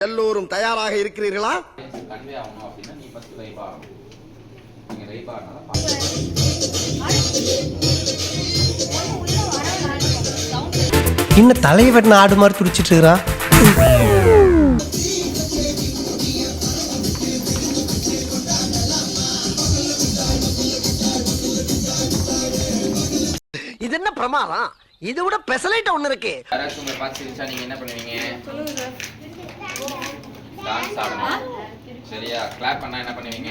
எல்லோரும் தயாராக இருக்கிறீர்களா? கன்வே ஆகணும் அப்படின்னா நீ ஃபர்ஸ்ட் வைப் ஆகணும். நீங்க வைப் ஆகணும். இன்னும் தலைவன் ஆடு மாதிரி துடிச்சிட்டு இருக்கிறான். இது என்ன பிரமாதம்? இதை விட பெசலைட் ஒண்ணு இருக்கு. யாராச்சும் உங்களை பார்த்து சிரிச்சா நீங்க என்ன பண்ணுவீங்க? டான்ஸ் ஆடணும். சரியா? கிளாப் பண்ணா என்ன பண்ணுவீங்க?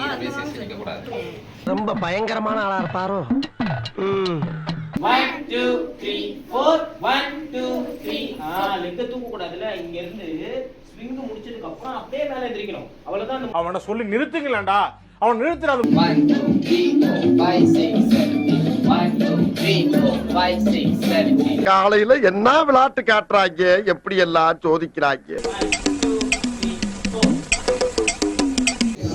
அப்படியே சிரிக்க கூடாது. ரொம்ப பயங்கரமான ஆளா இருப்பாரோ. 1 2 3 4 1 2 3 லெக்க தூக்க கூடாதுல. இங்க இருந்து ஸ்விங் முடிச்சதுக்கு அப்புறம் அப்படியே மேல எந்திரிக்கணும். அவ்வளவுதான். அவனை சொல்லி நிறுத்துங்களேன்டா. அவன் நிறுத்துறாது. 1 2 3 4 5 6 7 1 2 3 4 5 6 7 காலையில என்ன விளையாட்டு காட்டுறாங்க, எப்படி எல்லாம் சோதிக்கிறாங்க.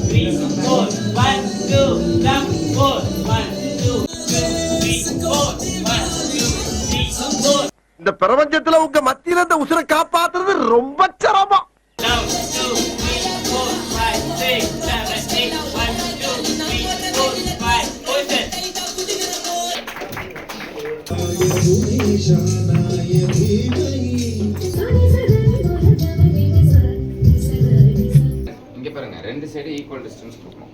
3 4 1 2 jump 4 1 2 3 4 1 2 3 4. இந்த பிரபஞ்சத்துல உங்க மத்தியில இந்த உசுரை காப்பாத்துறது ரொம்ப சிரமம். Down 2 3 4 5 6 7 8 1 2 3 4 5 position. இங்க பாருங்க, ரெண்டு சைடு ஈக்குவல் டிஸ்டன்ஸ் கொடுக்கணும்.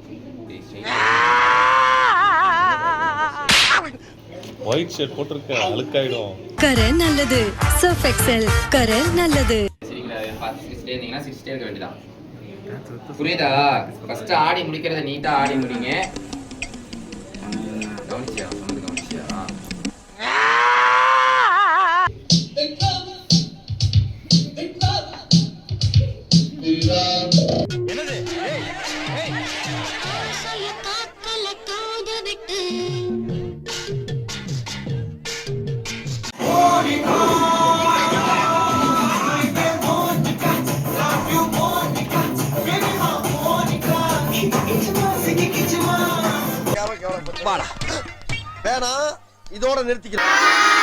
ஒயிட் ஷர்ட் போட்டிருக்க அழுக்காயிடும். கரை நல்லது, சர்ஃப் எக்ஸல் கரை நல்லது. சரிங்களா? பார்த்து சிரிச்சிட்டே இருந்தீங்கன்னா சிரிச்சிட்டே இருக்க வேண்டியதான். புரியுதா? ஃபர்ஸ்ட் ஆடி முடிக்கிறத நீட்டா ஆடி முடிங்க. கவனிச்சியா? சொன்னது கவனிச்சியா? வேணா இதோட நிறுத்திக்கலாம்.